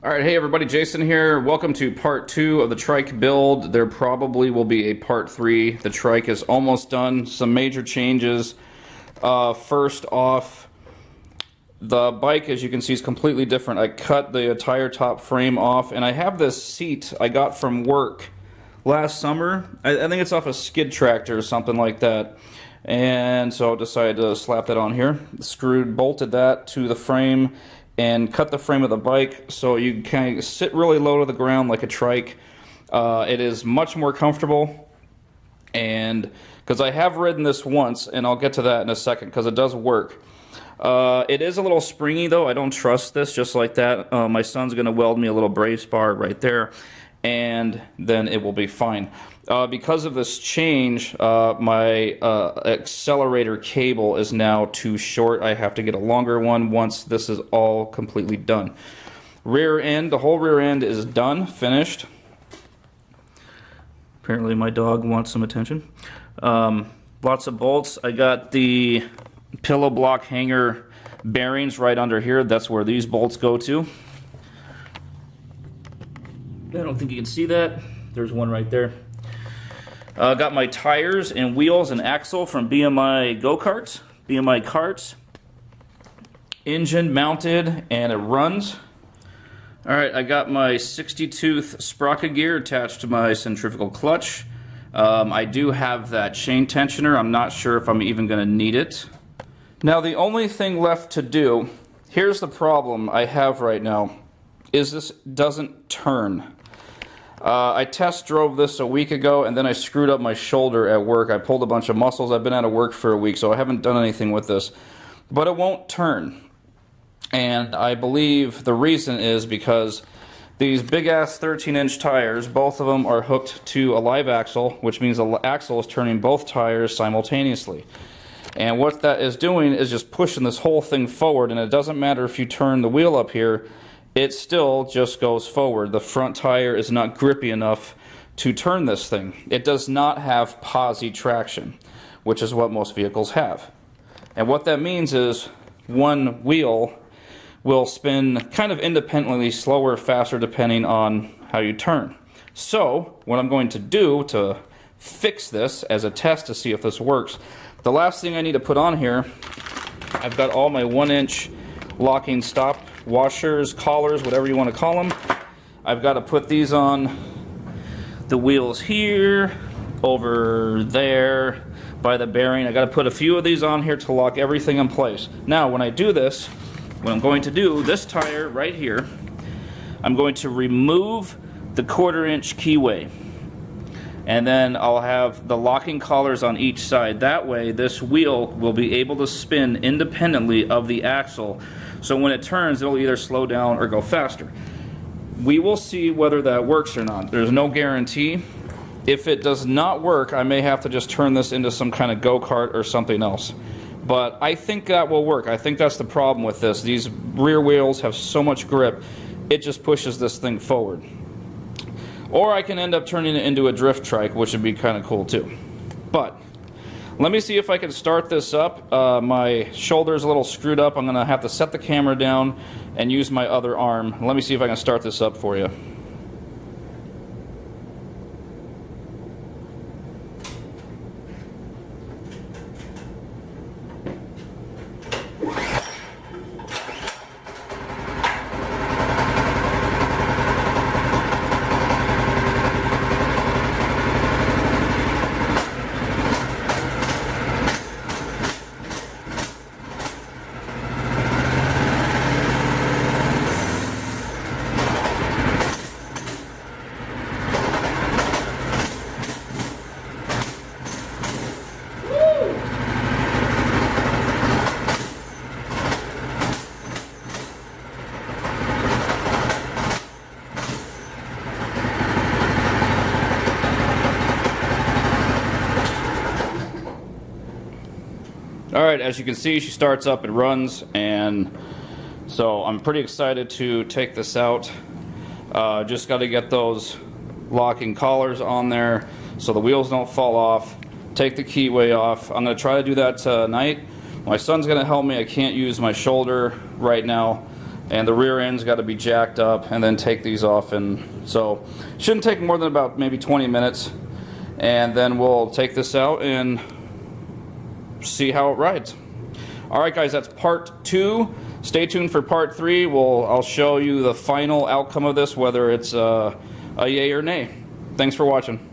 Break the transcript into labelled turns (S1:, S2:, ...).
S1: Alright, hey everybody, Jason here. Welcome to part 2 of the Trike build. There probably will be a part 3. The Trike is almost done. Some major changes. First off, the bike, as you can see, is completely different. I cut the entire top frame off, and I have this seat I got from work last summer. I think it's off a skid tractor or something like that. And so I decided to slap that on here. Bolted that to the frame and cut the frame of the bike so you can sit really low to the ground like a Trike. It is much more comfortable, and because I have ridden this once, and I'll get to that in a second because it does work. It is a little springy though. I don't trust this just like that. My son's going to weld me a little brace bar right there, and then it will be fine. Because of this change, my accelerator cable is now too short. I have to get a longer one once this is all completely done. Rear end, the whole rear end is done, finished. Apparently my dog wants some attention. Lots of bolts. I got the pillow block hanger bearings right under here. That's where these bolts go to. I don't think you can see that. There's one right there. Got my tires and wheels and axle from BMI go-karts, BMI carts. Engine mounted and it runs. Alright, I got my 60-tooth sprocket gear attached to my centrifugal clutch. I do have that chain tensioner. I'm not sure if I'm even going to need it. Now the only thing left to do, here's the problem I have right now, is this doesn't turn. I test drove this a week ago, and then I screwed up my shoulder at work. I pulled a bunch of muscles. I've been out of work for a week, so I haven't done anything with this. But it won't turn. And I believe the reason is because these big-ass 13-inch tires, both of them are hooked to a live axle, which means the axle is turning both tires simultaneously. And what that is doing is just pushing this whole thing forward, and it doesn't matter if you turn the wheel up here, it still just goes forward. The front tire is not grippy enough to turn this thing. It does not have posi traction, which is what most vehicles have. And what that means is one wheel will spin kind of independently, slower, faster, depending on how you turn. So what I'm going to do to fix this as a test to see if this works, the last thing I need to put on here, I've got all my 1-inch locking stop washers, collars, whatever you want to call them. I've got to put these on the wheels here, over there, by the bearing. I got to put a few of these on here to lock everything in place. Now, when I do this, what I'm going to do, this tire right here, I'm going to remove the 1/4-inch keyway. And then I'll have the locking collars on each side. That way, this wheel will be able to spin independently of the axle. So when it turns, it'll either slow down or go faster. We will see whether that works or not. There's no guarantee. If it does not work, I may have to just turn this into some kind of go-kart or something else. But I think that will work. I think that's the problem with this. These rear wheels have so much grip, it just pushes this thing forward. Or I can end up turning it into a drift trike, which would be kind of cool too. But let me see if I can start this up. My shoulder's a little screwed up. I'm going to have to set the camera down and use my other arm. Let me see if I can start this up for you. Alright, as you can see, she starts up and runs, and so I'm pretty excited to take this out. Just got to get those locking collars on there so the wheels don't fall off. Take the keyway off. I'm going to try to do that tonight. My son's going to help me. I can't use my shoulder right now. and the rear end's got to be jacked up, and then take these off. And so shouldn't take more than about maybe 20 minutes, and then we'll take this out and see how it rides. Alright guys, that's part 2. Stay tuned for part 3. I'll show you the final outcome of this, whether it's a yay or nay. Thanks for watching.